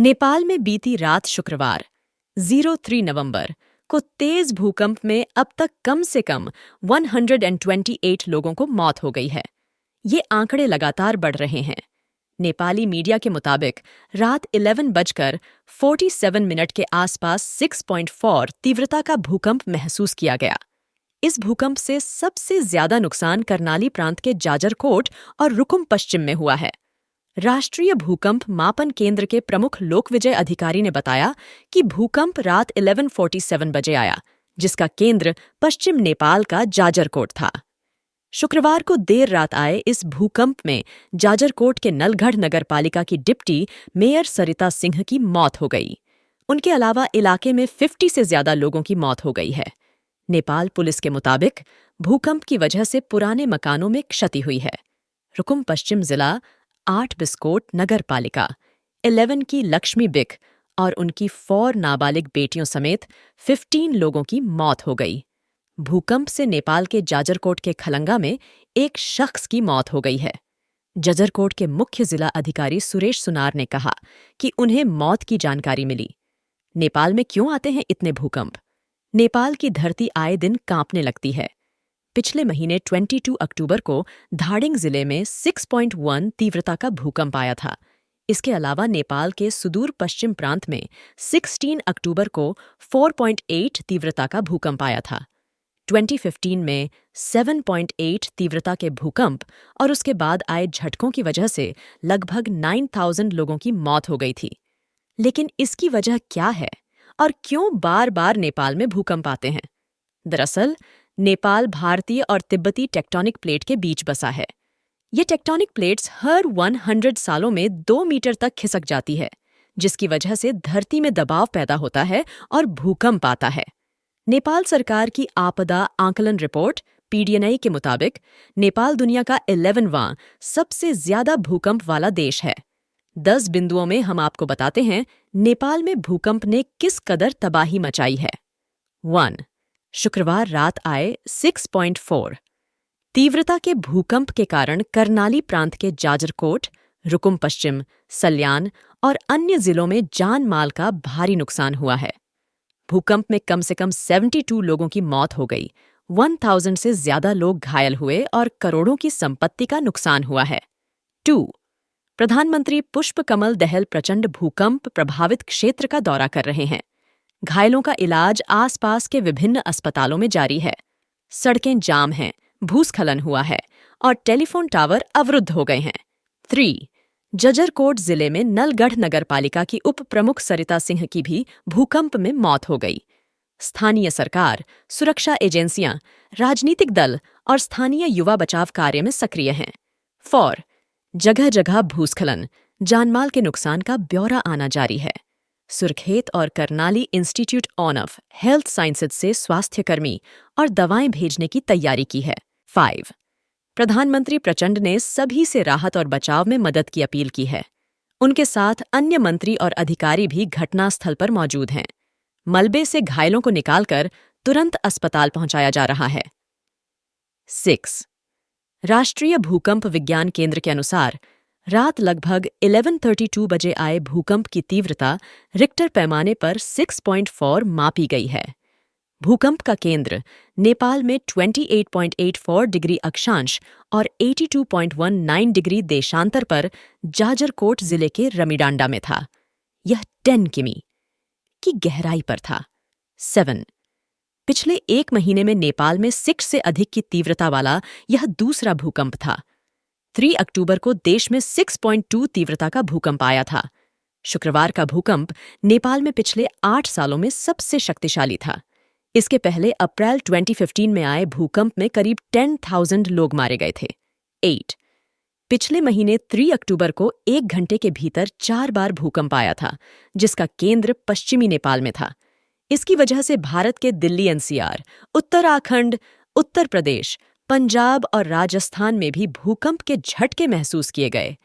नेपाल में बीती रात शुक्रवार 03 नवंबर को तेज भूकंप में अब तक कम से कम 128 लोगों को मौत हो गई है। ये आंकड़े लगातार बढ़ रहे हैं। नेपाली मीडिया के मुताबिक रात 11:47 के आसपास 6.4 तीव्रता का भूकंप महसूस किया गया। इस भूकंप से सबसे ज्यादा नुकसान करनाली प्रांत के जाजरकोट और रुकुम पश्चिम में हुआ है। राष्ट्रीय भूकंप मापन केंद्र के प्रमुख लोकविजय अधिकारी ने बताया कि भूकंप रात 11:47 बजे आया, जिसका केंद्र पश्चिम नेपाल का जाजरकोट था। शुक्रवार को देर रात आए इस भूकंप में जाजरकोट के नलगढ़ नगरपालिका की डिप्टी मेयर सरिता सिंह की मौत हो गई। उनके अलावा इलाके में 50 से ज्यादा लोगों की मौत हो गई है। नेपाल पुलिस के मुताबिक भूकंप की वजह से पुराने मकानों में क्षति हुई है। रुकुम पश्चिम जिला 8 बिस्कोट नगरपालिका 11 की लक्ष्मी बिक और उनकी 4 नाबालिग बेटियों समेत 15 लोगों की मौत हो गई। भूकंप से नेपाल के जाजरकोट के खलंगा में एक शख्स की मौत हो गई है। जाजरकोट के मुख्य जिला अधिकारी सुरेश सुनार ने कहा कि उन्हें मौत की जानकारी मिली। नेपाल में क्यों आते हैं इतने भूकंप? नेपाल की धरती आए दिन कांपने लगती है। पिछले महीने 22 अक्टूबर को धादिङ जिले में 6.1 तीव्रता का भूकंप आया था। इसके अलावा नेपाल के सुदूर पश्चिम प्रांत में 16 अक्टूबर को 4.8 तीव्रता का भूकंप आया था। 2015 में 7.8 तीव्रता के भूकंप और उसके बाद आए झटकों की वजह से लगभग 9,000 लोगों की मौत हो गई थी। लेकिन इसकी वजह क्या है और क्यों बार बार नेपाल में भूकंप आते हैं? दरअसल नेपाल भारतीय और तिब्बती टेक्टोनिक प्लेट के बीच बसा है। ये टेक्टोनिक प्लेट्स हर 100 सालों में 2 मीटर तक खिसक जाती है, जिसकी वजह से धरती में दबाव पैदा होता है और भूकंप आता है। नेपाल सरकार की आपदा आंकलन रिपोर्ट PDNI के मुताबिक नेपाल दुनिया का 11वां सबसे ज्यादा भूकंप वाला देश है। 10 बिंदुओं में हम आपको बताते हैं नेपाल में भूकंप ने किस कदर तबाही मचाई है। 1. शुक्रवार रात आए 6.4 तीव्रता के भूकंप के कारण करनाली प्रांत के जाजरकोट, रुकुम पश्चिम, सल्यान और अन्य जिलों में जान माल का भारी नुकसान हुआ है। भूकंप में कम से कम 72 लोगों की मौत हो गई, 1000 से ज्यादा लोग घायल हुए और करोड़ों की संपत्ति का नुकसान हुआ है। 2. प्रधानमंत्री पुष्पकमल दहल प्रचंड भूकंप प्रभावित क्षेत्र का दौरा कर रहे हैं। घायलों का इलाज आसपास के विभिन्न अस्पतालों में जारी है। सड़कें जाम हैं, भूस्खलन हुआ है और टेलीफोन टावर अवरुद्ध हो गए हैं। 3. जाजरकोट जिले में नलगढ़ नगरपालिका की उप प्रमुख सरिता सिंह की भी भूकंप में मौत हो गई। स्थानीय सरकार, सुरक्षा एजेंसियां, राजनीतिक दल और स्थानीय युवा बचाव कार्य में सक्रिय हैं। 4. जगह जगह भूस्खलन, जानमाल के नुकसान का ब्यौरा आना जारी है। सुरखेत और Karnali institute of health sciences से स्वास्थ्यकर्मी और दवाएं भेजने की तैयारी की है। 5. प्रधानमंत्री प्रचंड ने सभी से राहत और बचाव में मदद की अपील की है। उनके साथ अन्य मंत्री और अधिकारी भी घटनास्थल पर मौजूद हैं। मलबे से घायलों को निकालकर तुरंत अस्पताल पहुंचाया जा रहा है। 6. राष्ट्रीय भूकंप विज्ञान केंद्र के अनुसार रात लगभग 11:32 बजे आए भूकंप की तीव्रता रिक्टर पैमाने पर 6.4 मापी गई है। भूकंप का केंद्र नेपाल में 28.84 डिग्री अक्षांश और 82.19 डिग्री देशांतर पर जाजरकोट जिले के रमीडांडा में था। यह 10 किमी की गहराई पर था। 7. पिछले एक महीने में नेपाल में 6 से अधिक की तीव्रता वाला यह दूसरा भूकंप था। 3 अक्टूबर को देश में 6.2 तीव्रता का भूकंप आया था। शुक्रवार का भूकंप नेपाल में पिछले 8 सालों में सबसे शक्तिशाली था। इसके पहले अप्रैल 2015 में आए भूकंप में करीब 10,000 लोग मारे गए थे। 8. पिछले महीने 3 अक्टूबर को 1 घंटे के भीतर 4 बार भूकंप आया था, जिसका केंद्र पश्चिमी नेपाल में था। इसकी वजह से भारत के दिल्ली NCR, उत्तराखंड, उत्तर प्रदेश, पंजाब और राजस्थान में भी भूकंप के झटके महसूस किए गए।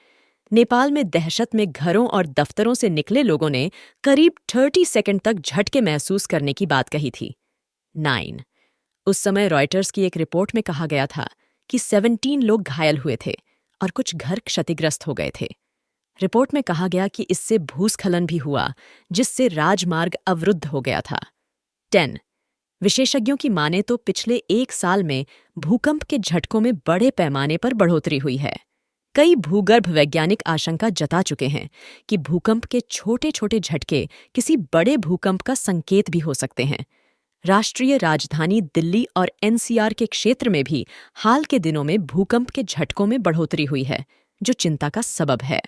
नेपाल में दहशत में घरों और दफ्तरों से निकले लोगों ने करीब 30 सेकंड तक झटके महसूस करने की बात कही थी। 9. उस समय रॉयटर्स की एक रिपोर्ट में कहा गया था कि 17 लोग घायल हुए थे और कुछ घर क्षतिग्रस्त हो गए थे। रिपोर्ट में कहा गया कि इससे भूस्खलन भी हुआ, जिससे राजमार्ग अवरुद्ध हो गया था। 10. विशेषज्ञों की माने तो पिछले 1 साल में भूकंप के झटकों में बड़े पैमाने पर बढ़ोतरी हुई है। कई भूगर्भ वैज्ञानिक आशंका जता चुके हैं कि भूकंप के छोटे छोटे झटके किसी बड़े भूकंप का संकेत भी हो सकते हैं। राष्ट्रीय राजधानी दिल्ली और एनसीआर के क्षेत्र में भी हाल के दिनों में भूकंप के झटकों में बढ़ोतरी हुई है, जो चिंता का सबब है।